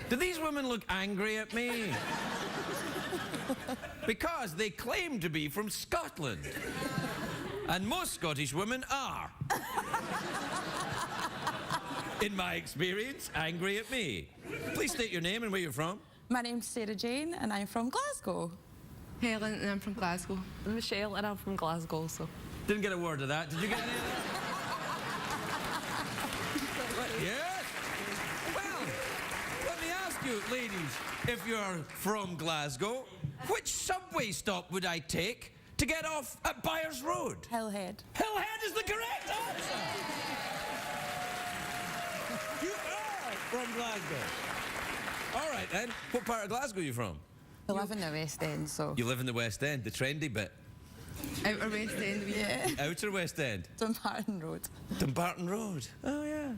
Do these women look angry at me? Because they claim to be from Scotland. And most Scottish women are. In my experience, angry at me. Please state your name and where you're from. My name's Sarah Jane and I'm from Glasgow. Helen and I'm from Glasgow. Michelle and I'm from Glasgow also. Didn't get a word of that. Did you get any of that? Yes? Well, let me ask you, ladies, if you're from Glasgow, which subway stop would I take to get off at Byers Road? Hillhead. Hillhead is the correct answer! You are from Glasgow. All right, then. What part of Glasgow are you from? I live in the West End, so... You live in the West End, the trendy bit. Outer West End. Yeah. Outer West End? Dumbarton Road. Dumbarton Road. Oh, yeah.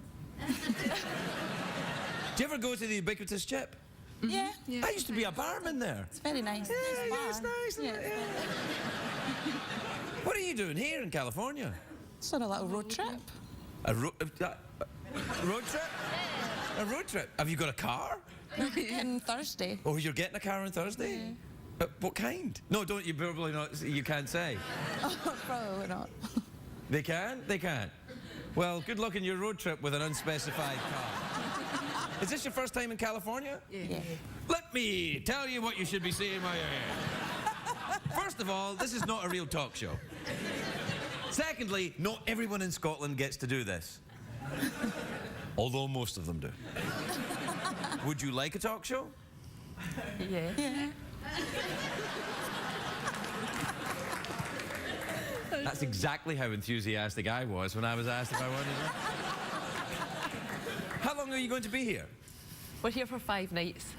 Do you ever go to the ubiquitous Chip? Yeah. I used to be a barman there. It's very nice. Yeah, it's nice. Yeah. What are you doing here in California? Just on a little road trip. A road trip? A road trip? Have you got a car? On Thursday. Oh, you're getting a car on Thursday? Yeah. What kind? No, don't you probably not. You can't say. Probably not. They can? They can't. Well, good luck in your road trip with an unspecified car. Is this your first time in California? Yeah. Let me tell you what you should be saying while you're here. First of all, this is not a real talk show. Secondly, not everyone in Scotland gets to do this. Although most of them do. Would you like a talk show? Yeah. Yeah. That's exactly how enthusiastic I was when I was asked if I wanted to. How long are you going to be here? We're here for 5 nights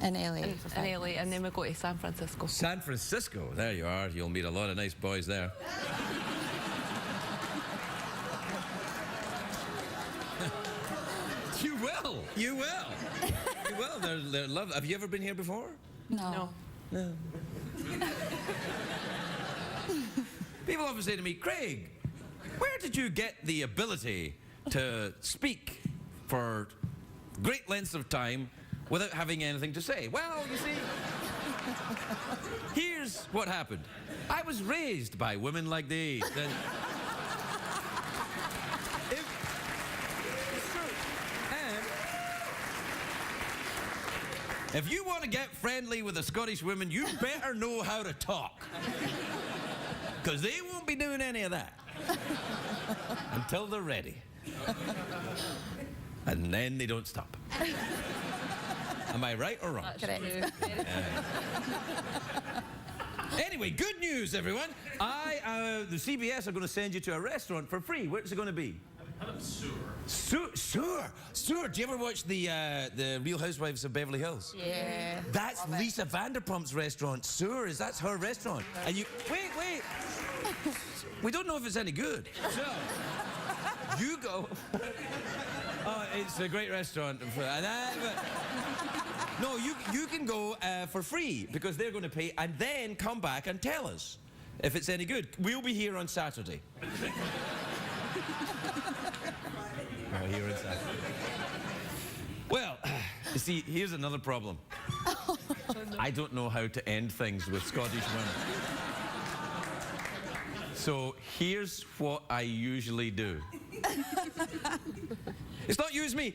In LA. in LA, and then we go to San Francisco. San Francisco. There you are. You'll meet a lot of nice boys there. You will. You will. You will. They're lovely. Have you ever been here before? No. No. No. People often say to me, Craig, where did you get the ability to speak for great lengths of time without having anything to say? Well, you see, here's what happened. I was raised by women like these. And if you want to get friendly with a Scottish woman, you better know how to talk. Because they won't be doing any of that until they're ready. And then they don't stop. Am I right or wrong? Correct. Anyway, good news, everyone. The CBS are going to send you to a restaurant for free. Where's it going to be? Sewer. Do you ever watch the Real Housewives of Beverly Hills? Yeah. That's Lisa Vanderpump's restaurant. Sewer, that's her restaurant. And you... Wait. We don't know if it's any good. So, you go... Oh, it's a great restaurant. No, you can go for free because they're going to pay and then come back and tell us if it's any good. We'll be here on Saturday. Here on Saturday. Well, you see, here's another problem. I don't know how to end things with Scottish women. So here's what I usually do. It's not you, it's me.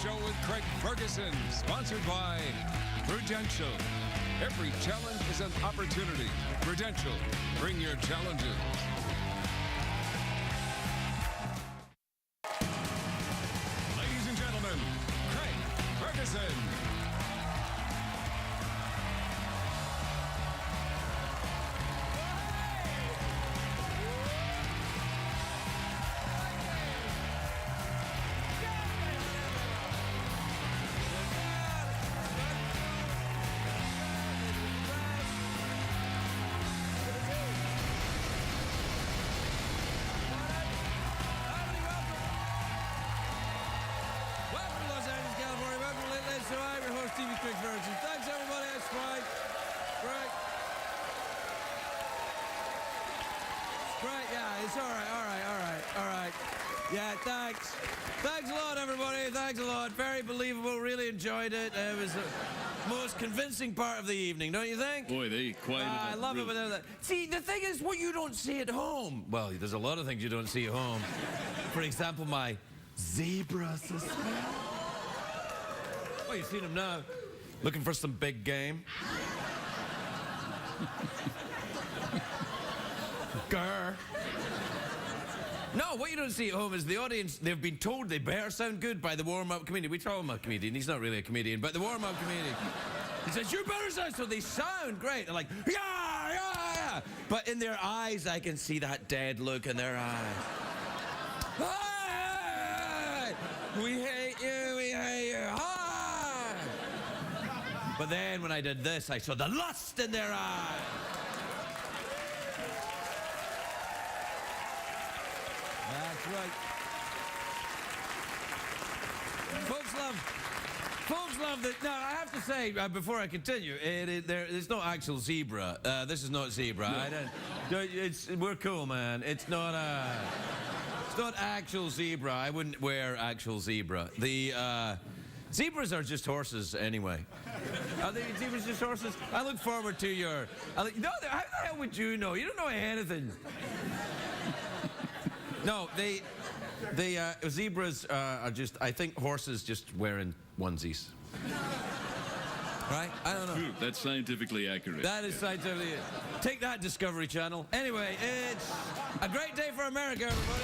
Show with Craig Ferguson, sponsored by Prudential. Every challenge is an opportunity. Prudential, bring your challenges. Ladies and gentlemen, Craig Ferguson. It's all right. Yeah, thanks. Thanks a lot, everybody. Thanks a lot. Very believable. Really enjoyed it. It was the most convincing part of the evening, don't you think? Boy, they quieted I up love it really. when they're like, see, the thing is, what you don't see at home. Well, there's a lot of things you don't see at home. For example, my zebra suspect. Well, you've seen him now. Looking for some big game. Grr. No, what you don't see at home is the audience, they've been told they better sound good by the warm-up comedian. We call him a comedian. He's not really a comedian, but the warm-up comedian. He says, you better sound, so they sound great. They're like, yeah. But in their eyes, I can see that dead look in their eyes. Hi! We hate you. Hi! But then when I did this, I saw the lust in their eyes. That's right. Folks love that. Now, I have to say, before I continue, it's not actual zebra. This is not zebra. No. We're cool, man. It's not actual zebra. I wouldn't wear actual zebra. The zebras are just horses anyway. Are they zebras just horses? I look forward to your... no, how the hell would you know? You don't know anything. No, zebras are just, I think horses just wearing onesies. Right? I don't know. True, that's scientifically accurate. That is scientifically... Take that, Discovery Channel. Anyway, it's a great day for America, everybody.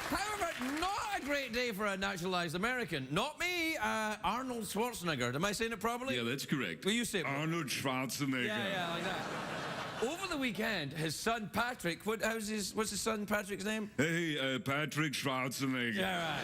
However, not a great day for a naturalized American. Not me, Arnold Schwarzenegger. Am I saying it properly? Yeah, that's correct. Will you say it? Arnold Schwarzenegger. Yeah, like that. Over the weekend, his son Patrick, what's his son Patrick's name? Hey, Patrick Schwarzenegger. Yeah, right.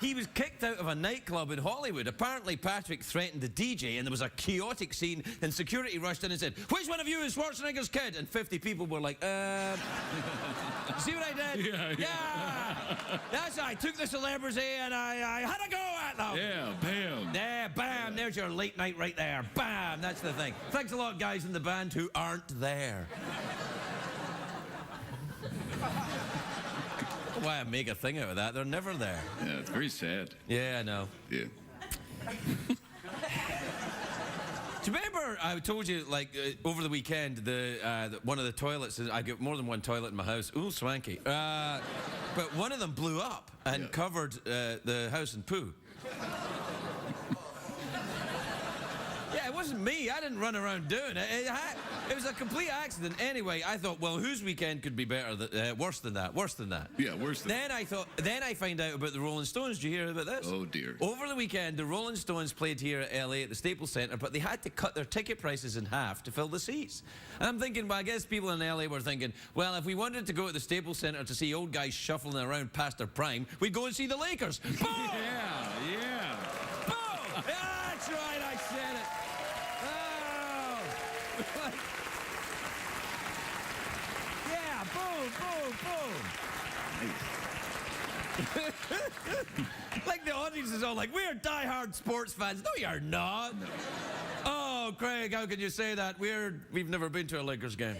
He was kicked out of a nightclub in Hollywood. Apparently, Patrick threatened the DJ, and there was a chaotic scene, and security rushed in and said, which one of you is Schwarzenegger's kid? And 50 people were like, see what I did? Yeah. That's I took the celebrity, and I had a go at them. Yeah, bam. Yeah, bam, there's your late night right there. Bam, that's the thing. Thanks a lot, guys in the band who aren't there. Why I make a thing out of that? They're never there. Yeah, it's very sad. Yeah, I know. Yeah. Do you remember I told you, like, over the weekend, one of the toilets, I got more than one toilet in my house. Ooh, swanky. But one of them blew up and covered the house in poo. Yeah, it wasn't me. I didn't run around doing it. It was a complete accident. Anyway, I thought, well, whose weekend could be better, worse than that? Worse than that. Yeah, worse than that. Then I find out about the Rolling Stones. Did you hear about this? Oh, dear. Over the weekend, the Rolling Stones played here at LA at the Staples Center, but they had to cut their ticket prices in half to fill the seats. And I'm thinking, well, I guess people in LA were thinking, well, if we wanted to go to the Staples Center to see old guys shuffling around past their prime, we'd go and see the Lakers. Boom! Yeah. Boom! That's right, I said it. Oh! Yeah, boom, boom, boom. Like the audience is all like, we're diehard sports fans. No, you're not. Oh, Craig, how can you say that? We've never been to a Lakers game.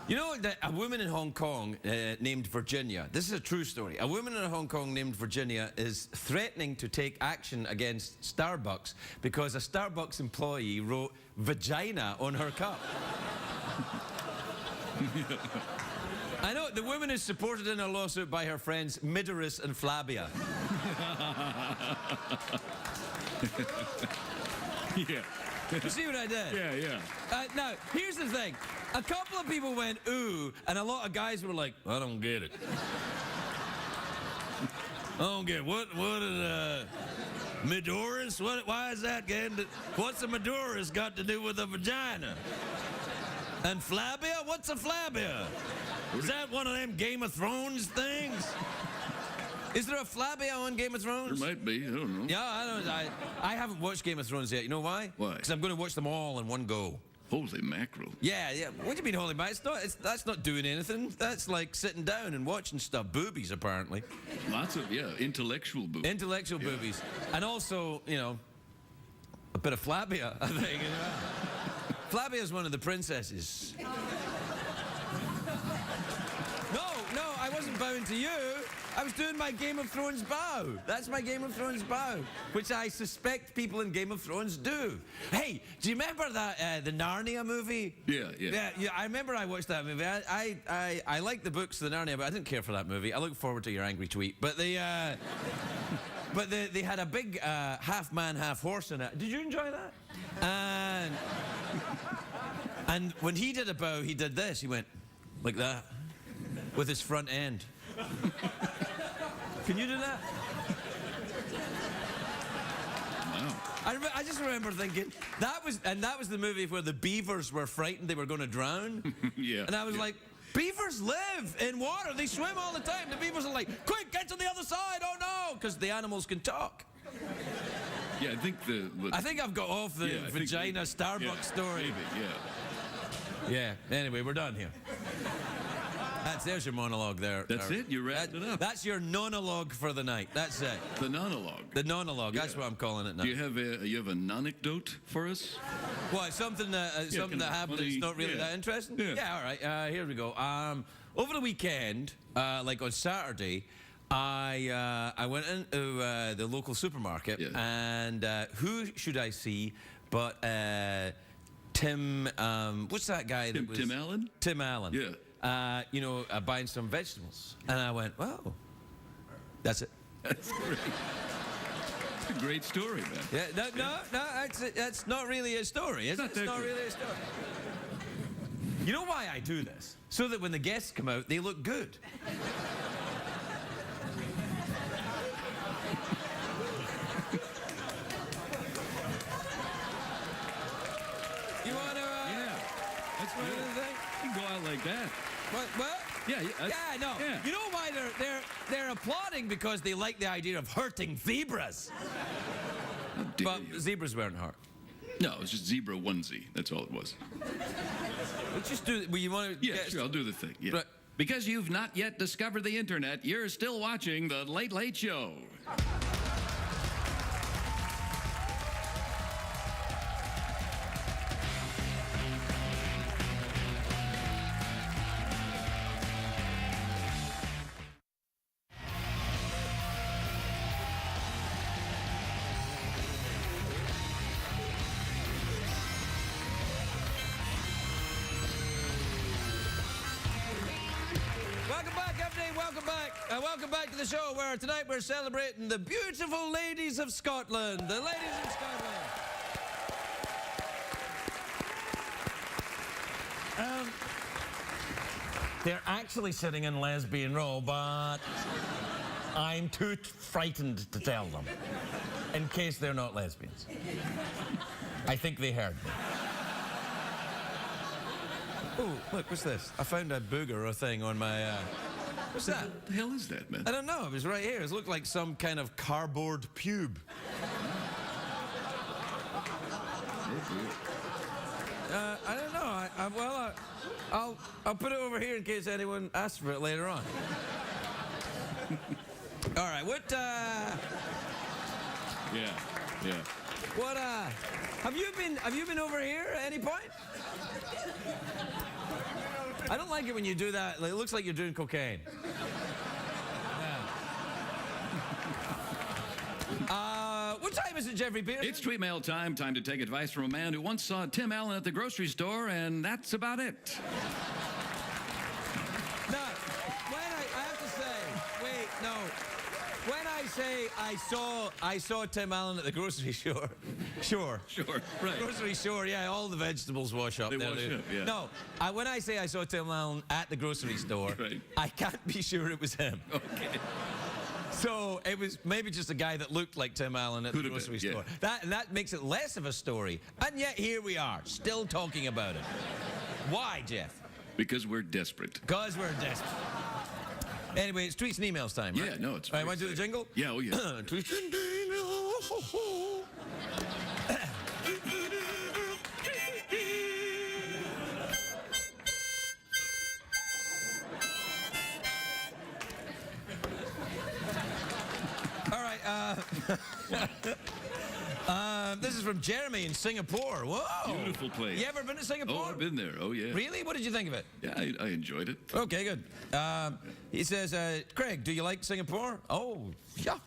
You know, a woman in Hong Kong named Virginia, this is a true story. A woman in Hong Kong named Virginia is threatening to take action against Starbucks because a Starbucks employee wrote vagina on her cup. I know, the woman is supported in a lawsuit by her friends Midoris and Flabia. Yeah. You see what I did? Yeah. Now, here's the thing. A couple of people went, ooh, and a lot of guys were like, I don't get it. I don't get it. What is, Midoris? Why is that getting to, what's a Midoris got to do with a vagina? And Flabia? What's a Flabia? Is that one of them Game of Thrones things? Is there a Flabia on Game of Thrones? There might be. I don't know. Yeah, I don't know. I haven't watched Game of Thrones yet. You know why? Why? Because I'm going to watch them all in one go. Holy mackerel. Yeah. What do you mean, holy man? That's not doing anything. That's like sitting down and watching stuff. Boobies, apparently. Lots of, intellectual boobies. Intellectual boobies. And also, bit of Flavia, I think. Flavia is one of the princesses. No, I wasn't bowing to you. I was doing my Game of Thrones bow. That's my Game of Thrones bow, which I suspect people in Game of Thrones do. Hey, do you remember that the Narnia movie? Yeah. I remember I watched that movie. I like the books of the Narnia, but I didn't care for that movie. I look forward to your angry tweet. But they had a big half man, half horse in it. Did you enjoy that? And when he did a bow, he did this. He went like that with his front end. Can you do that? Wow. I just remember thinking that was the movie where the beavers were frightened they were going to drown. Yeah. And I was like, beavers live in water. They swim all the time. The beavers are like, quick, get to the other side. Oh no, because the animals can talk. Yeah, I think I've got off the vagina Starbucks story. Maybe, yeah. Yeah. Anyway, we're done here. There's your monologue there. That's it? You wrapped it up. That's your nonologue for the night. That's it. The monologue. The nonologue. Yeah. That's what I'm calling it now. Do you have a non-anecdote for us? What, something that happened that's not really that interesting? Yeah. All right. Here we go. Over the weekend, like on Saturday, I went into the local supermarket, and who should I see but Tim? What's that guy? Tim Allen. Tim Allen. Yeah. Buying some vegetables, and I went, "Wow, that's it." That's great. It's a great story, man. Yeah. No. That's not really a story. It's not really a story. You know why I do this? So that when the guests come out, they look good. You want to? Yeah. That's What good. do you think? You can go out like that. What? Yeah. No. Yeah. You know why they're applauding? Because they like the idea of hurting zebras. How dare But you. zebras weren't hurt. No, it was just zebra onesie. That's all it was. Let's just do. Well, you want to? Yeah, sure. I'll do the thing. Yeah. Right. Because you've not yet discovered the internet, you're still watching The Late Late Show. Welcome back to the show, where tonight we're celebrating the beautiful ladies of Scotland. The ladies of Scotland. They're actually sitting in lesbian row, but I'm too frightened to tell them, in case they're not lesbians. I think they heard me. Oh, look, what's this? I found a booger or thing on my... What's that? What the hell is that, man? I don't know. It was right here. It looked like some kind of cardboard pube. I don't know. I'll put it over here in case anyone asks for it later on. All right. What? Yeah. What? Have you been over here at any point? I don't like it when you do that. It looks like you're doing cocaine. What time is it, Jeffrey Pearson? It's tweet mail time. Time to take advice from a man who once saw Tim Allen at the grocery store, and that's about it. No, I have to say, wait, no. When I say I saw Tim Allen at the grocery store, sure, Right. grocery store, yeah, all the vegetables wash up. They there, wash up, yeah. No, when I say I saw Tim Allen at the grocery store, Right. I can't be sure it was him. Okay. So it was maybe just a guy that looked like Tim Allen at the Could have grocery been, store. yeah. That makes it less of a story. And yet here we are, still talking about it. Why, Jeff? Because we're desperate. Because we're desperate. Anyway, it's tweets and emails time, right? Yeah, no, it's All right, very want to do the safe. jingle? Yeah, oh yeah. Tweets and emails. All right, This is from Jeremy in Singapore. Whoa. Beautiful place. You ever been to Singapore? Oh, I've been there. Oh, yeah. Really? What did you think of it? Yeah, I enjoyed it. Okay, good. He says, Craig, do you like Singapore? Oh, yeah.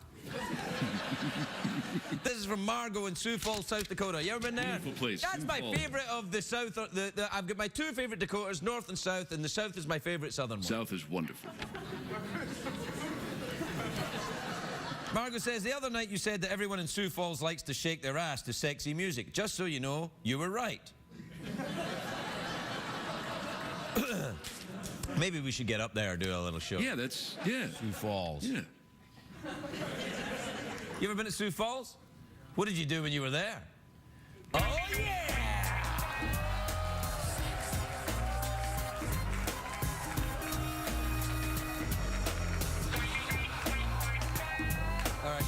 This is from Margot in Sioux Falls, South Dakota. You ever been there? Beautiful place. That's Sioux my Falls. favorite of the South. I've got my two favorite Dakotas, North and South, and the South is my favorite Southern one. South is wonderful. Margot says, the other night you said that everyone in Sioux Falls likes to shake their ass to sexy music. Just so you know, you were right. Maybe we should get up there and do a little show. Yeah, that's, yeah. Sioux Falls. Yeah. You ever been to Sioux Falls? What did you do when you were there? Oh, yeah! All right.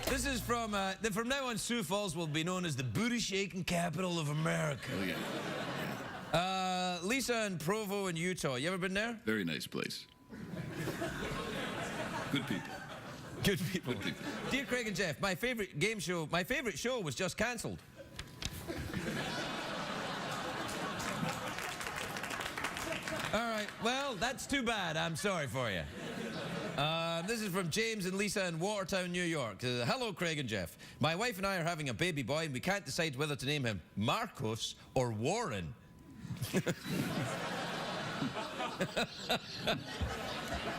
This is from now on, Sioux Falls will be known as the booty-shaking capital of America. Oh, yeah. Lisa in Provo in Utah. You ever been there? Very nice place. Good people. Good people. Good people. Dear Craig and Jeff, my favorite show was just cancelled. All right, well, that's too bad. I'm sorry for you. This is from James and Lisa in Watertown, New York. Hello, Craig and Jeff. My wife and I are having a baby boy, and we can't decide whether to name him Marcos or Warren.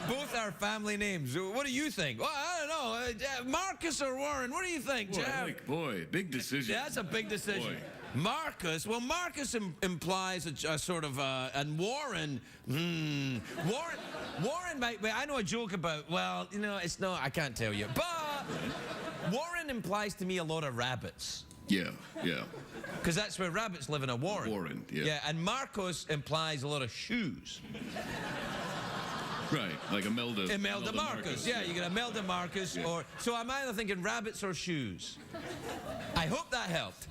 Both are family names. What do you think? Well, I don't know. Marcus or Warren? What do you think, Jeff? Boy, big decision. Yeah, that's a big decision. Boy. Marcus. Well, Marcus implies a sort of, and Warren. Warren might be. I know a joke about. Well, you know, it's not. I can't tell you. But Warren implies to me a lot of rabbits. Yeah, yeah. Because that's where rabbits live, in a warren. Warren, yeah. Yeah, and Marcos implies a lot of shoes. Right, like Imelda. Imelda Marcos. Yeah, you get Imelda Marcos, Yeah. or so I'm either thinking rabbits or shoes. I hope that helped.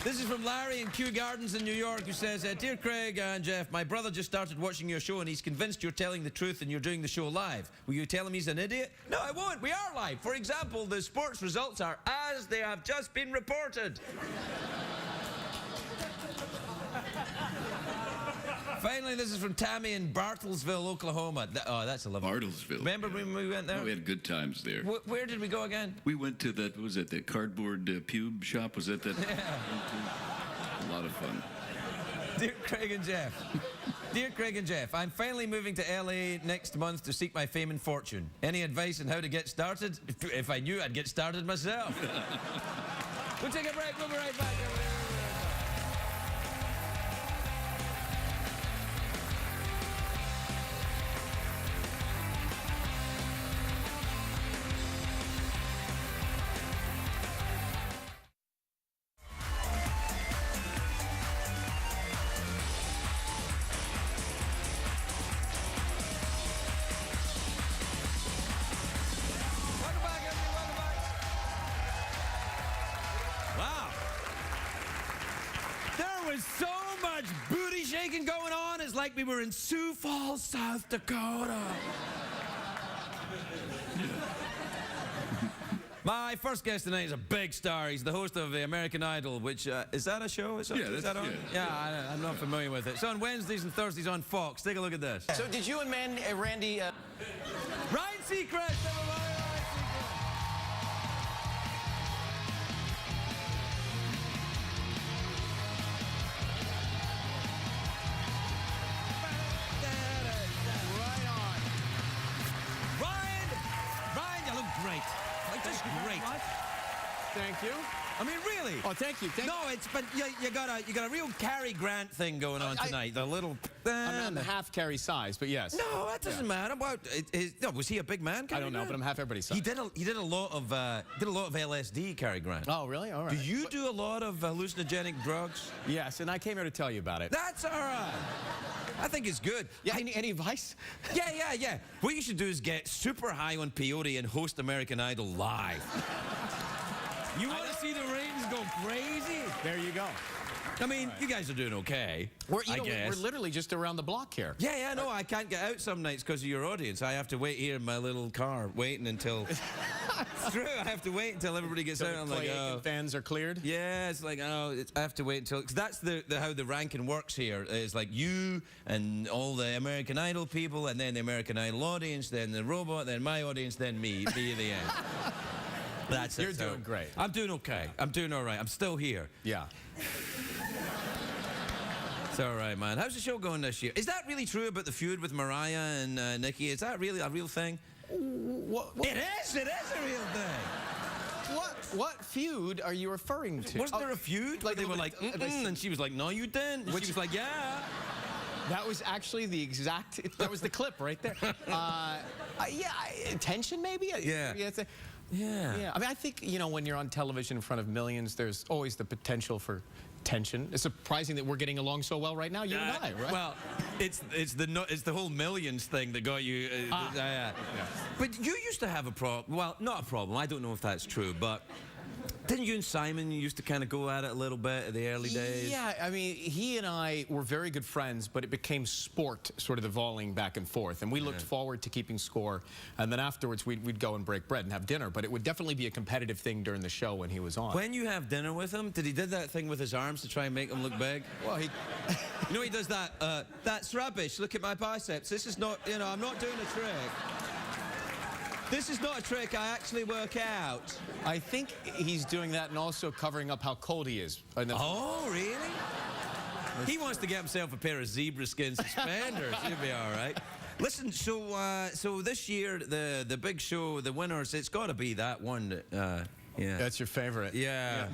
This is from Larry in Kew Gardens in New York, who says, Dear Craig and Jeff, my brother just started watching your show and he's convinced you're telling the truth and you're doing the show live. Will you tell him he's an idiot? No, I won't. We are live. For example, the sports results are as they have just been reported. Finally, this is from Tammy in Bartlesville, Oklahoma. Oh, that's a lovely. Bartlesville. Remember when we went there? Oh, we had good times there. Where did we go again? We went to that, what was it, that cardboard pube shop? Was that that? Yeah. A lot of fun. Dear Craig and Jeff. Dear Craig and Jeff, I'm finally moving to LA next month to seek my fame and fortune. Any advice on how to get started? If I knew, I'd get started myself. We'll take a break. We'll be right back. So much booty shaking going on. It's like we were in Sioux Falls, South Dakota. My first guest tonight is a big star. He's the host of the American Idol, which, is that a show? Is that on? Yeah, I'm not familiar with it. It's on Wednesdays and Thursdays on Fox. Take a look at this. So did you and Randy... Ryan Seacrest, everybody! Thank you. I mean, really? Oh, thank you. No, but you got a real Cary Grant thing going on tonight. The little. I'm half Carrie size, but yes. No, that doesn't matter. Was he a big man? I don't know, but I'm half everybody's size. He did a lot of LSD, Cary Grant. Oh, really? All right. Do you do a lot of hallucinogenic drugs? Yes, and I came here to tell you about it. That's all right. I think it's good. Yeah, any advice? Yeah. What you should do is get super high on peyote and host American Idol live. You want to see the ratings go crazy? There you go. I mean, you guys are doing okay. We're literally just around the block here. Yeah, no, I can't get out some nights because of your audience. I have to wait here in my little car, waiting until It's true. I have to wait until everybody gets out. I'm like, oh. Fans are cleared. Yeah, it's like, oh, I have to wait until... Because that's how the ranking works here. It's like you and all the American Idol people, and then the American Idol audience, then the robot, then my audience, then me at the end. That's it. You're doing great. I'm doing okay. I'm doing all right. I'm still here. Yeah. It's all right, man. How's the show going this year? Is that really true about the feud with Mariah and Nikki? Is that really a real thing? What? It is a real thing. What feud are you referring to? Wasn't there a feud? Like they were like, and she was like, no, you didn't. And she was like, yeah. That was actually the exact, that was the clip right there. Yeah, tension maybe? Yeah. Yeah. I mean, I think, you know, when you're on television in front of millions, there's always the potential for tension. It's surprising that we're getting along so well right now, you and I, right? Well, it's the whole millions thing that got you. Yeah. But you used to have a problem. Well, not a problem. I don't know if that's true, but didn't you and Simon used to kind of go at it a little bit in the early days? Yeah, I mean, he and I were very good friends, but it became sport, sort of the volleying back and forth. And we looked forward to keeping score. And then afterwards, we'd go and break bread and have dinner. But it would definitely be a competitive thing during the show when he was on. When you have dinner with him, did he do that thing with his arms to try and make him look big? Well, he... You know, he does that, that's rubbish, look at my biceps. This is not, you know, I'm not doing a trick. This is not a trick, I actually work out. I think he's doing that and also covering up how cold he is. Oh, really? He wants to get himself a pair of zebra skin suspenders. He'll be all right. Listen, so this year, the big show, the winners, it's got to be that one. Yeah. That's your favorite. Yeah.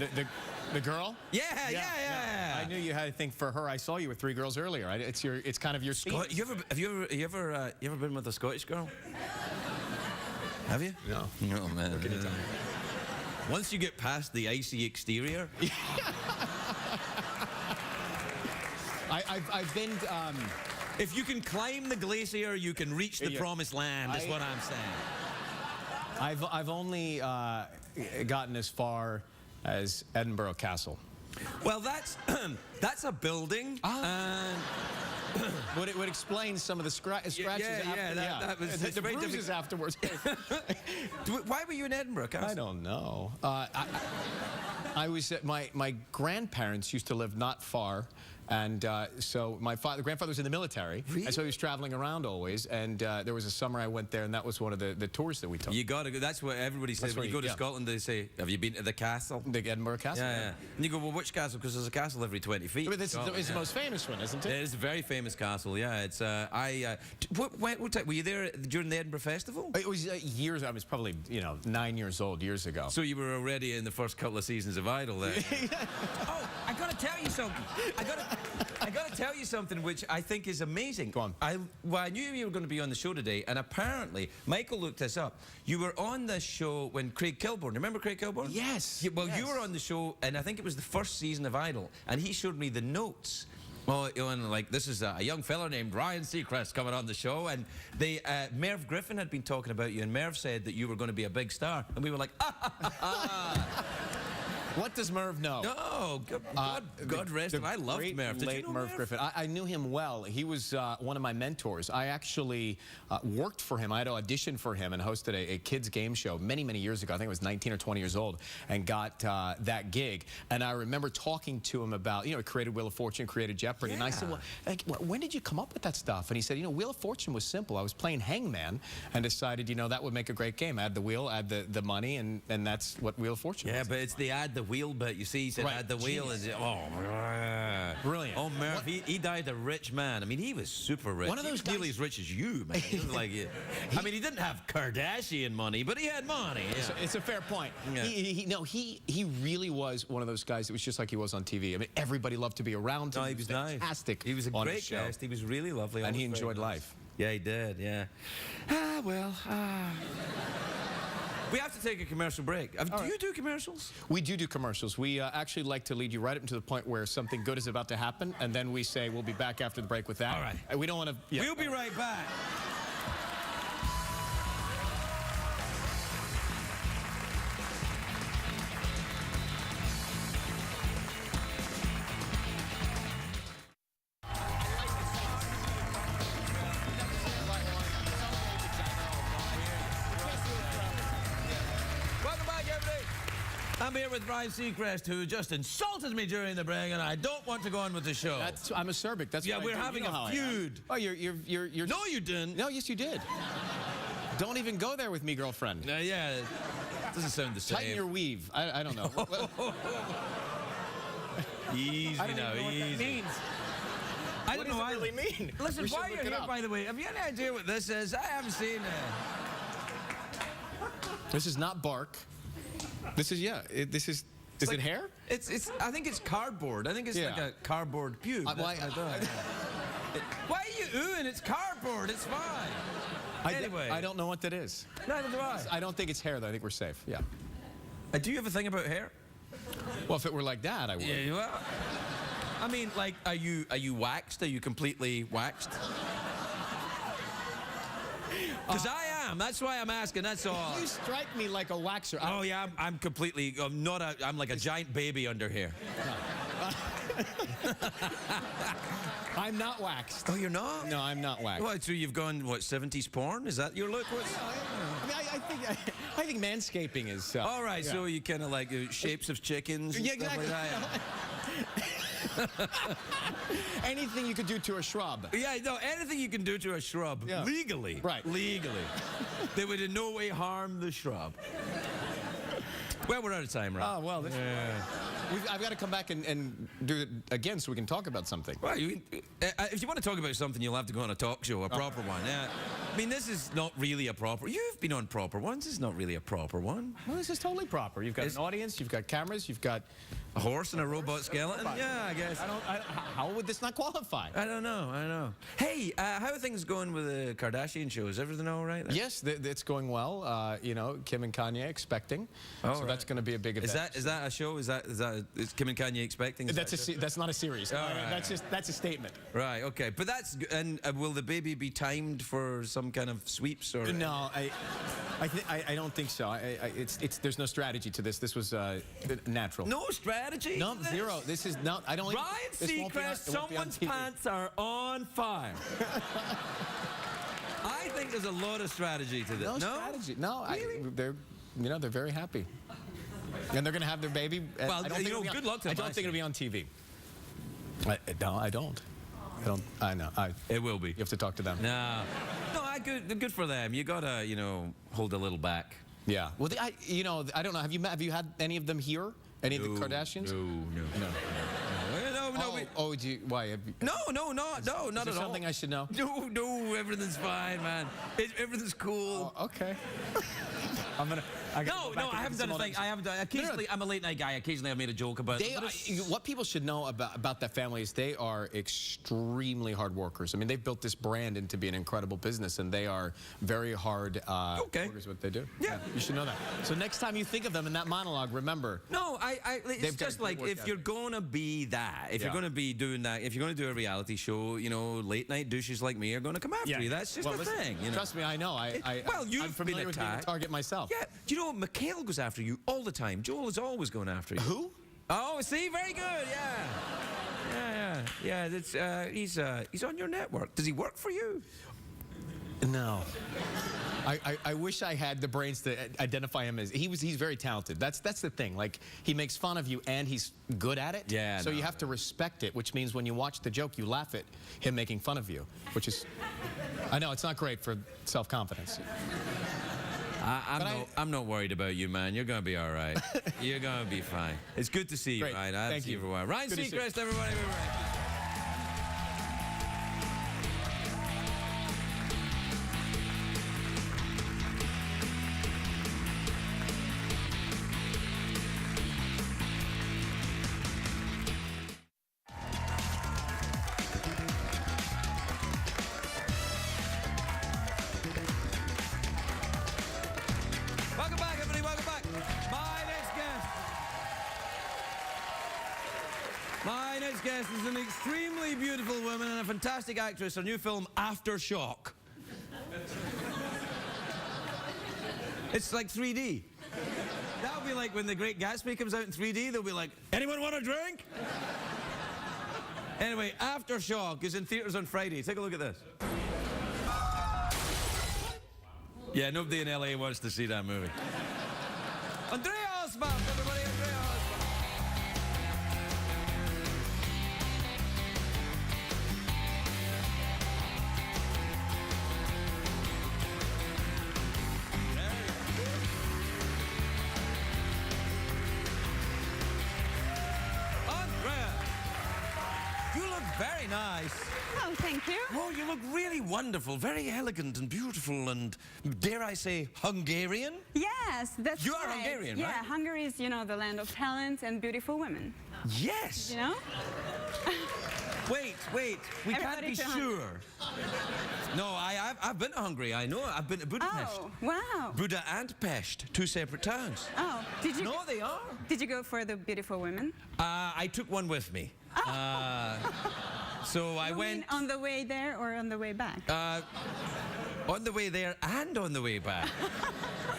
The girl? Yeah. I knew you had a thing for her. I saw you with 3 girls earlier. It's kind of your speed. Have you ever been with a Scottish girl? Have you? No. No, man. What can you tell me? Once you get past the icy exterior. I've been. If you can climb the glacier, you can reach the promised land. Is what I'm saying. I've only gotten as far as Edinburgh Castle. Well, that's a building. Would explain some of the scratches after. That was the bruises afterwards. Why were you in Edinburgh Castle? I don't know. I was at my grandparents used to live not far. And so my grandfather was in the military, really? And so he was traveling around always. And there was a summer I went there, and that was one of the tours that we took. You got to go. That's what everybody says when you go to Scotland. They say, "Have you been to the castle?" The Edinburgh Castle. Yeah. And you go, "Well, which castle?" Because there's a castle every 20 feet. But this is the most famous one, isn't it? It is a very famous castle. Yeah, it's. What time were you there during the Edinburgh Festival? It was years. I was probably 9 years old years ago. So you were already in the first couple of seasons of Idol then. Oh, I got to tell you something. I got to tell you something which I think is amazing. Go on. I knew you were going to be on the show today, and apparently, Michael looked this up. You were on this show when Craig Kilborn, remember Craig Kilborn? Yes. You were on the show, and I think it was the first season of Idol, and he showed me the notes. Well, and like, this is a young fella named Ryan Seacrest coming on the show, and Merv Griffin had been talking about you, and Merv said that you were going to be a big star, and we were like, What does Merv know? No, God rest him. I loved Merv. Did you know Merv Griffin? I knew him well. He was one of my mentors. I actually worked for him. I had auditioned for him and hosted a kids game show many, many years ago. I think I was 19 or 20 years old, and got that gig. And I remember talking to him about, he created Wheel of Fortune, created Jeopardy. And I said, well, when did you come up with that stuff? And he said, Wheel of Fortune was simple. I was playing Hangman and decided, that would make a great game. Add the wheel, add the money, and that's what Wheel of Fortune was. Yeah, but it's the add the wheel bit. You see, he said add the wheel. Brilliant. Oh, Merv, he died a rich man. I mean, he was super rich. One of those guys, nearly as rich as you, man. He was like, I mean, he didn't have Kardashian money, but he had money. Yeah. It's a fair point. Yeah. He really was one of those guys that was just like he was on TV. I mean, everybody loved to be around him. No, he was fantastic. He was a great guest. He was really lovely. And he enjoyed life. Yeah, he did, yeah. We have to take a commercial break. Do you do commercials? We do commercials. We actually like to lead you right up to the point where something good is about to happen, and then we say we'll be back after the break with that. All right. We don't want to... Yeah. We'll be right back. I'm here with Seacrest, who just insulted me during the break, and I don't want to go on with the show. I'm acerbic. That's yeah, what we're I do. having You know how a I am. feud. Oh, you're. No, you didn't. No, yes, you did. Don't even go there with me, girlfriend. Yeah, it doesn't sound the same. Tighten your weave. I don't know. Easy I don't now, even know what that easy. means. I What don't know does it either. really mean? Listen, We should while look you're it here, up. by the way, have you any idea what this is? I haven't seen it. This is not bark. This is this is. Is like- it hair? It's. I think it's cardboard. I think it's Yeah. like a cardboard pube. Well, That's what I thought. Why are you oohing? It's cardboard. It's fine. Anyway. I don't know what that is. Neither do I. I don't think it's hair, though. I think we're safe. Yeah. Do you have a thing about hair? Well, if it were like that, I would. Yeah, well, I mean, like, are you waxed? Are you completely waxed? Because I am. That's why I'm asking. That's all. You strike me like a waxer. Oh yeah, I'm completely. I'm like a giant baby under here. I'm not waxed. Oh, you're not? No, I'm not waxed. What? So you've gone 70s porn? Is that your look? What's... I mean, I think manscaping is. All right, yeah. so you kind of like shapes of chickens. And Yeah, stuff exactly. Like that. Anything you could do to a shrub. Yeah, no, anything you can do to a shrub Yeah. legally. Right. Legally. They would in no way harm the shrub. Well, we're out of time, right? Oh, well, I've got to come back and do it again so we can talk about something. Well, if you want to talk about something, you'll have to go on a talk show, a proper one. Yeah. I mean, this is not really a proper... You've been on proper ones. It's not really a proper one. Well, this is totally proper. You've got an audience, you've got cameras, you've got... A horse and a robot skeleton? Yeah, I guess. How would this not qualify? I don't know. Hey, how are things going with the Kardashian show? Is everything all right there? Yes, it's going well. You know, Kim and Kanye expecting. Oh, so right. that's going to be a big event. Is that a show? Is Kim and Kanye expecting? That's not a series. All right. That's a statement. Right. Okay. But that's and will the baby be timed for some kind of sweeps or? No, I don't think so. There's no strategy to this. This was natural. No strategy. No, to this? zero. This is not. I don't. Ryan this won't be on- Seacrest, it won't be on someone's TV. pants are on fire. I think there's a lot of strategy to this. No strategy. No, Really? they're very happy, and they're going to have their baby. Well, I don't think it'll be good luck to I them, don't think it'll be on TV. No, I don't. I know. It will be. You have to talk to them. No, good for them. You gotta, hold a little back. Yeah. Well, I don't know. Have you had any of them here? Any of the Kardashians? No. Why? Have you, No, not is at all. there something I should know? No, everything's fine, man. Everything's cool. Oh, okay. I haven't done a thing. I haven't done. Occasionally, I'm a late night guy. Occasionally, I've made a joke about it. What people should know about that family is they are extremely hard workers. I mean, they've built this brand into be an incredible business, and they are very hard workers. What they do. Yeah, you should know that. So next time you think of them in that monologue, remember. No, it's just like if you're gonna be that, if you're gonna be doing that, if you're gonna do a reality show, late night douches like me are gonna come after you. That's just the thing. Trust me, I know. I'm familiar with being a target myself. Yeah. Do you know Mikhail goes after you all the time? Joel is always going after you. Who? Oh, see, very good. Yeah. He's on your network. Does he work for you? No. I wish I had the brains to identify him as he's very talented. That's the thing. Like, he makes fun of you and he's good at it. Yeah. So you have to respect it, which means when you watch the joke, you laugh at him making fun of you, which is, I know it's not great for self-confidence. I'm not worried about you, man. You're going to be all right. You're going to be fine. It's good to see you, Great. Ryan. I haven't Thank seen you for a while. Ryan Good to see you. Seacrest, everybody. Welcome back, everybody. Welcome back. My next guest is an extremely beautiful woman and a fantastic actress. Her new film, Aftershock. It's like 3D. That'll be like when The Great Gatsby comes out in 3D, they'll be like, anyone want a drink? Anyway, Aftershock is in theaters on Friday. Take a look at this. Yeah, nobody in LA wants to see that movie. Andrea Osvart, everybody. look very nice. Oh, thank you. Oh, you look really wonderful, very elegant and beautiful and, dare I say, Hungarian? Yes, that's You are right. Hungarian, yeah, right? Yeah, Hungary is, the land of talent and beautiful women. Yes. You know? Wait, we can't Everybody be to Hungary. sure. No, I've been to Hungary, I know. I've been to Budapest. Oh, wow. Buda and Pest, two separate towns. Oh, did you? No, they are. Did you go for the beautiful women? I took one with me. So I You went mean on the way there or on the way back? on the way there and on the way back.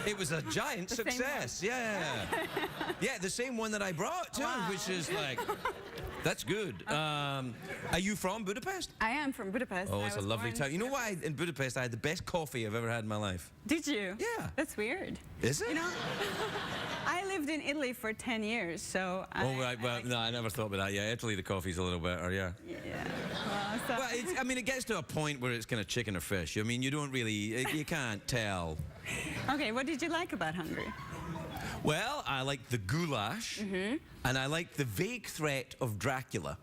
It was a giant The same success. Yeah. Yeah, the same one that I brought too, Wow. which is like, that's good. Are you from Budapest? I am from Budapest. Oh, I it's a was lovely born- town. You know why in Budapest I had the best coffee I've ever had in my life? Did you? Yeah. That's weird. Is it? You know, I lived in Italy for 10 years, so. Oh, right. Well, no, I never thought about that. Yeah, Italy, the coffee's a little better, yeah. Yeah. Well, so Well, I mean, it gets to a point where it's kind of chicken or fish. I mean, you don't really, you can't tell. okay, what did you like about Hungary? Well, I like the goulash, and I like the vague threat of Dracula.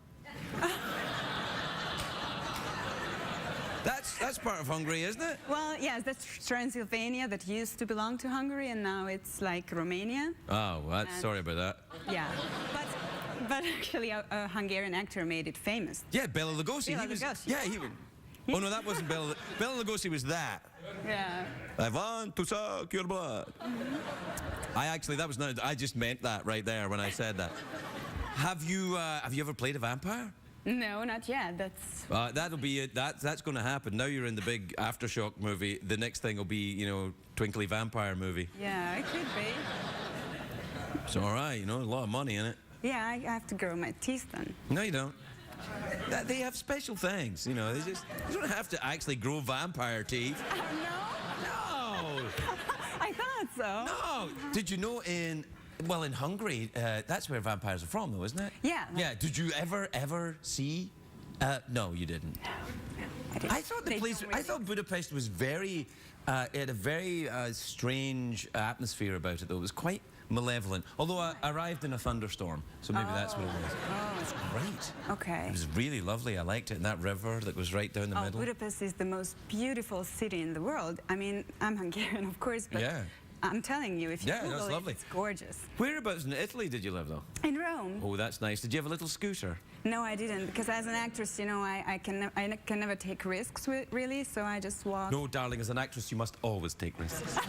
That's part of Hungary, isn't it? Well, yes, that's Transylvania that used to belong to Hungary, and now it's like Romania. Oh, well, And- sorry about that. Yeah, but actually, a Hungarian actor made it famous. Yeah, Bela Lugosi. Bela He was. Lugosi. Yeah, he was. Oh no, that wasn't Bela. Bela Lugosi was that. Yeah. I want to suck your blood. That was not. I just meant that right there when I said that. Have you ever played a vampire? No, not yet. That's. That'll be it. That's going to happen. Now you're in the big Aftershock movie. The next thing will be, Twinkly Vampire movie. Yeah, it could be. It's all right, a lot of money in it. Yeah, I have to grow my teeth then. No, you don't. They have special things, They don't have to actually grow vampire teeth. No. No. I thought so. No. Did you know in Hungary, that's where vampires are from, though, isn't it? Yeah. Yeah. Did you ever see? No, you didn't. I didn't. I thought the They place. don't I really- thought Budapest was very. It had a very strange atmosphere about it, though. It was quite malevolent. Although I arrived in a thunderstorm, so maybe that's what it was. Oh, It's great. okay. It was really lovely. I liked it. And that river that was right down the middle. Budapest is the most beautiful city in the world. I mean, I'm Hungarian, of course, but Yeah. I'm telling you, if you Yeah, Google that's it, lovely. it's gorgeous. Whereabouts in Italy did you live, though? In Rome. Oh, that's nice. Did you have a little scooter? No, I didn't, because as an actress, I can never take risks, really, so I just walk. No, darling, as an actress, you must always take risks.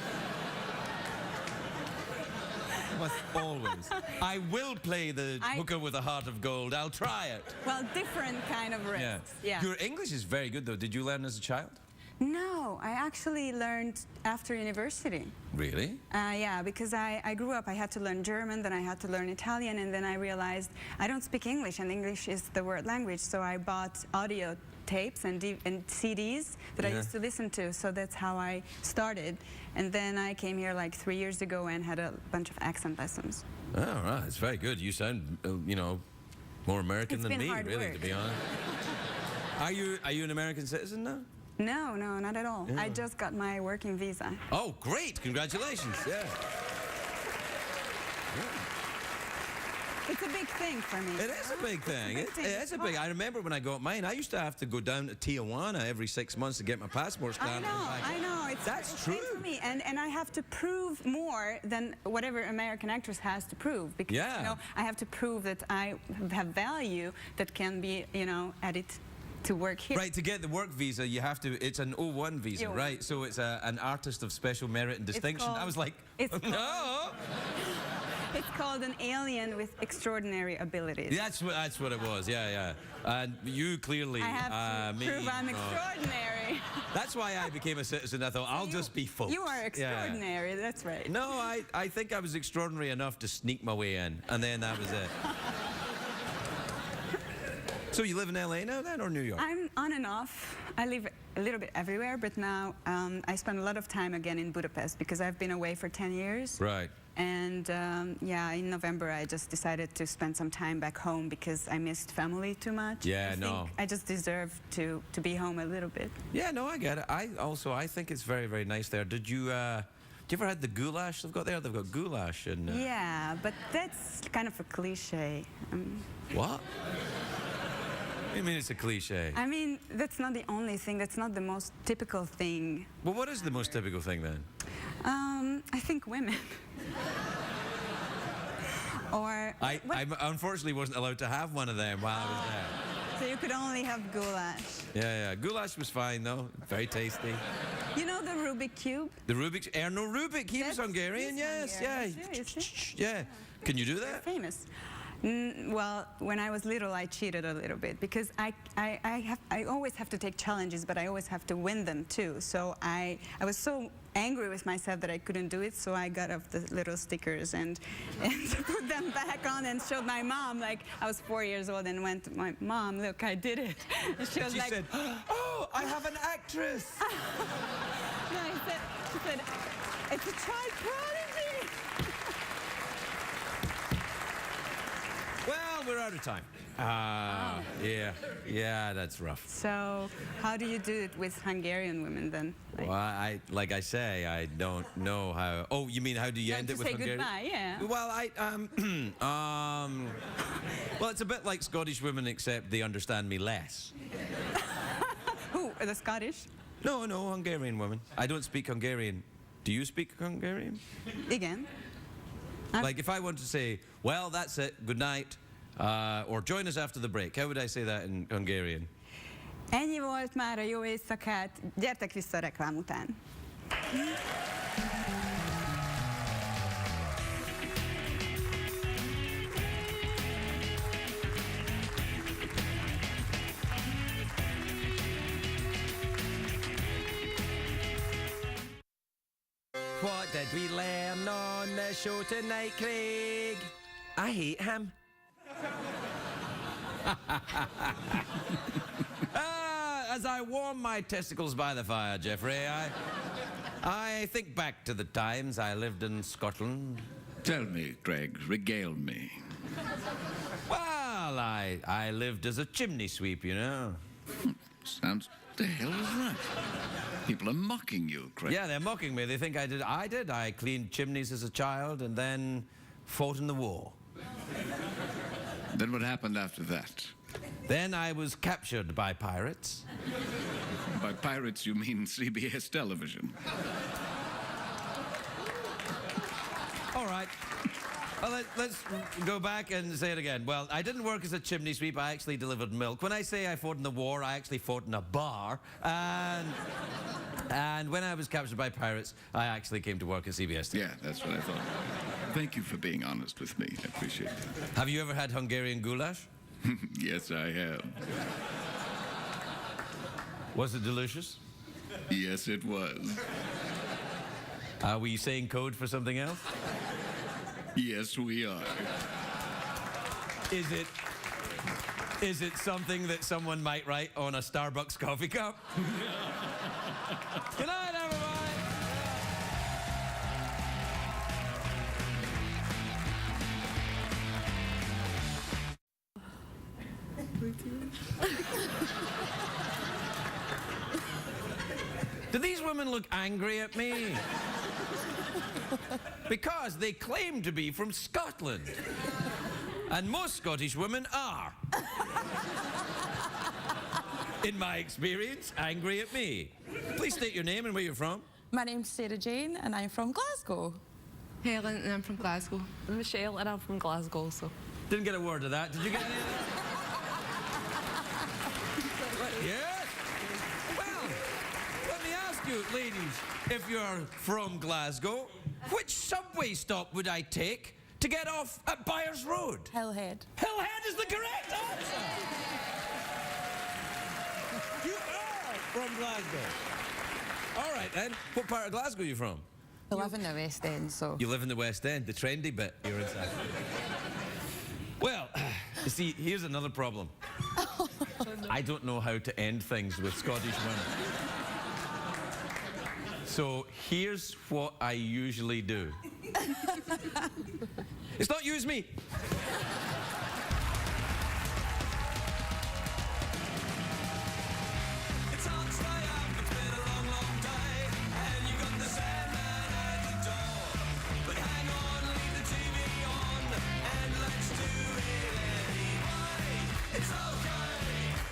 Must always. I will play the hooker with a heart of gold. I'll try it. Well, different kind of risks. Yeah. Your English is very good, though. Did you learn as a child? No, I actually learned after university. Really? Yeah, because I grew up, I had to learn German, then I had to learn Italian, and then I realized I don't speak English, and English is the world language, so I bought audio tapes and CDs that I used to listen to, so that's how I started. And then I came here like 3 years ago and had a bunch of accent lessons. Oh, right. It's very good. You sound, more American It's than been me, hard really, work. to be honest. Are you an American citizen now? No, not at all. I just got my working visa. Oh, great. Congratulations. Yeah. It's a big thing for me. It is a big thing. It is a big. I remember when I got mine, I used to have to go down to Tijuana every 6 months to get my passport stamped. I know. That's it's the same true. for me, and I have to prove more than whatever American actress has to prove, because I have to prove that I have value that can be added to work here. Right, to get the work visa, you have to. It's an O1 visa, O1. right? So it's an artist of special merit and distinction. I was like, no. It's called an alien with extraordinary abilities. That's what it was. Yeah. And you clearly. I have to prove I'm extraordinary. That's why I became a citizen. I thought I'll just be folks. You are extraordinary. Yeah. That's right. No, I think I was extraordinary enough to sneak my way in, and then that was it. So you live in LA now then, or New York? I'm on and off. I live a little bit everywhere, but now I spend a lot of time again in Budapest because I've been away for 10 years. Right. And in November I just decided to spend some time back home because I missed family too much. Yeah, I think I just deserve to be home a little bit. Yeah, no, I get it. I think it's very, very nice there. Did you ever had the goulash they've got there? They've got goulash and... Yeah, but that's kind of a cliche. What? I mean, it's a cliche. I mean, that's not the only thing. That's not the most typical thing. Well, what is the most typical thing then? I think women. Or I unfortunately wasn't allowed to have one of them while I was there. so you could only have goulash. Yeah. Goulash was fine, though. Very tasty. You know the Rubik cube? The Rubik's... Erno Rubik, he was That's- Hungarian, he's yes, Hungarian. yeah. Seriously? Yeah. Can you do that? Famous. Well, when I was little, I cheated a little bit because I always have to take challenges, but I always have to win them too. So I was so angry with myself that I couldn't do it, so I got off the little stickers and put them back on and showed my mom. Like, I was 4 years old and went to my mom, look, I did it. And she was She like, said, oh, I have an actress. no, she said, it's a child prodigy. Well, we're out of time. Yeah, that's rough. So how do you do it with Hungarian women then? Like, Well, like I say, I don't know how. Oh, you mean how do you Like end to it with say Hungarian? goodbye, yeah. Well, well, it's a bit like Scottish women, except they understand me less. who, the Scottish? No, Hungarian women. I don't speak Hungarian. Do you speak Hungarian? Again? Like if I want to say, well, that's it, good night, or join us after the break, how would I say that in Hungarian? Ennyi volt már a jó éjszakát, gyertek vissza a reklám után. What did we learn on the show tonight, Craig? I hate him. As I warm my testicles by the fire, Jeffrey, I think back to the times I lived in Scotland. Tell me, Craig, regale me. Well, I lived as a chimney sweep, you know. Sounds... The hell is that? People are mocking you, Craig. Yeah, they're mocking me. They think I did. I cleaned chimneys as a child and then fought in the war. Then what happened after that? Then I was captured by pirates. By pirates, you mean CBS television. All right. Well, let's go back and say it again. Well, I didn't work as a chimney sweep. I actually delivered milk. When I say I fought in the war, I actually fought in a bar. And when I was captured by pirates, I actually came to work at CBS. Yeah, that's what I thought. Thank you for being honest with me. I appreciate it. Have you ever had Hungarian goulash? Yes, I have. Was it delicious? Yes, it was. Are we saying code for something else? Yes, we are. Is it something that someone might write on a Starbucks coffee cup? Good night, everybody. Do these women look angry at me? Because they claim to be from Scotland. And most Scottish women are. In my experience, angry at me. Please state your name and where you're from. My name's Sarah Jane and I'm from Glasgow. Helen, and I'm from Glasgow. I'm Michelle, and I'm from Glasgow also. Didn't get a word of that. Did you get any of that? Yes? Well, let me ask you, ladies, if you're from Glasgow, which subway stop would I take to get off at Byers Road? Hillhead. Hillhead is the correct answer! You are from Glasgow. All right, then. What part of Glasgow are you from? I live in the West End, so... You live in the West End, the trendy bit. You're inside. Well, you see, here's another problem. I don't know how to end things with Scottish women. So here's what I usually do. It's not you, it's me. It's hard to stay up, it's been a long, long day, and you got the Sandman at the door. But hang on, leave the TV on, and let's do it anyway. It's okay.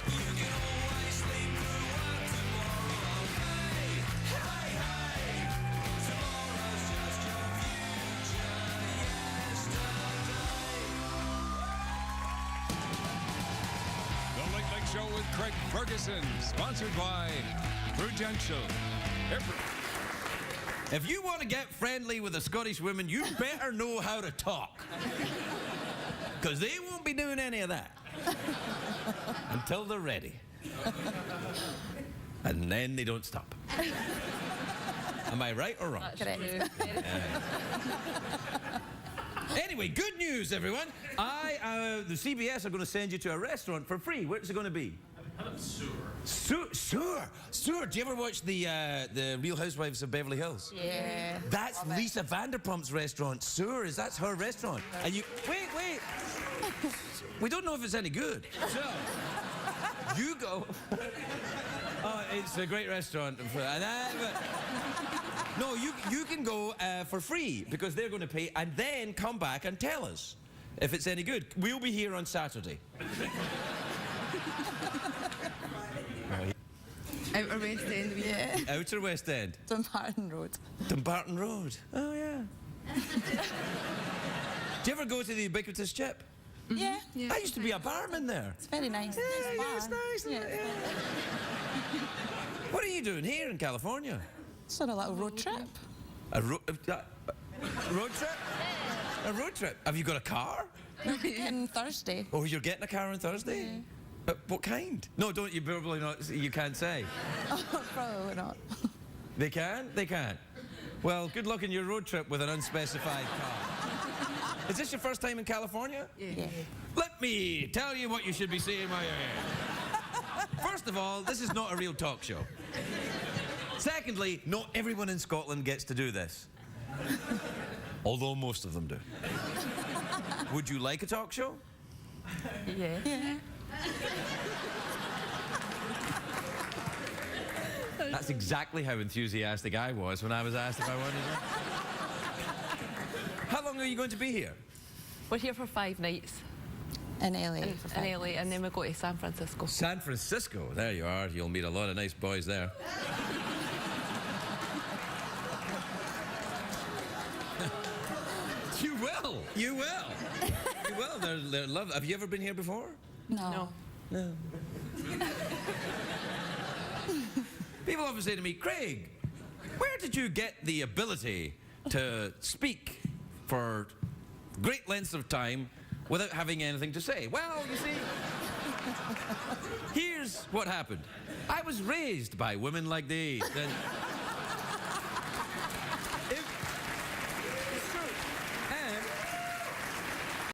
Show with Craig Ferguson, sponsored by Prudential. If you want to get friendly with a Scottish woman, you better know how to talk. Because they won't be doing any of that until they're ready. And then they don't stop. Am I right or wrong? Correct. Anyway, good news, everyone. The CBS are going to send you to a restaurant for free. Where's it going to be? Sewer. Do you ever watch the Real Housewives of Beverly Hills? Yeah. That's Lisa Vanderpump's restaurant. Sewer that's her restaurant. And you wait. We don't know if it's any good. So you go. Oh, it's a great restaurant. No, you can go for free because they're going to pay, and then come back and tell us if it's any good. We'll be here on Saturday. Outer West End. Yeah. Outer West End. Dumbarton Road. Dumbarton Road. Oh, yeah. Do you ever go to the Ubiquitous Chip? Yeah. Yeah. I used to be a barman there. It's very nice. Yeah, bar. it's nice. Yeah. What are you doing here in California? It's on a little road trip. A road trip? A road trip? Have you got a car? On Thursday. Oh, you're getting a car on Thursday? Yeah. What kind? No, don't you probably not. You can't say. Probably not. They can? They can't. Well, good luck in your road trip with an unspecified car. Is this your first time in California? Yeah. Let me tell you what you should be saying while you're here. First of all, this is not a real talk show. Secondly, not everyone in Scotland gets to do this. Although most of them do. Would you like a talk show? Yeah. Yeah. That's exactly how enthusiastic I was when I was asked if I wanted to. How long are you going to be here? We're here for 5 nights In LA. in LA, and then we go to San Francisco. San Francisco. There you are. You'll meet a lot of nice boys there. You will. You will. You will. They're lovely. Have you ever been here before? No. No. People often say to me, Craig, where did you get the ability to speak for great lengths of time without having anything to say? Well, you see, here's what happened. I was raised by women like these. And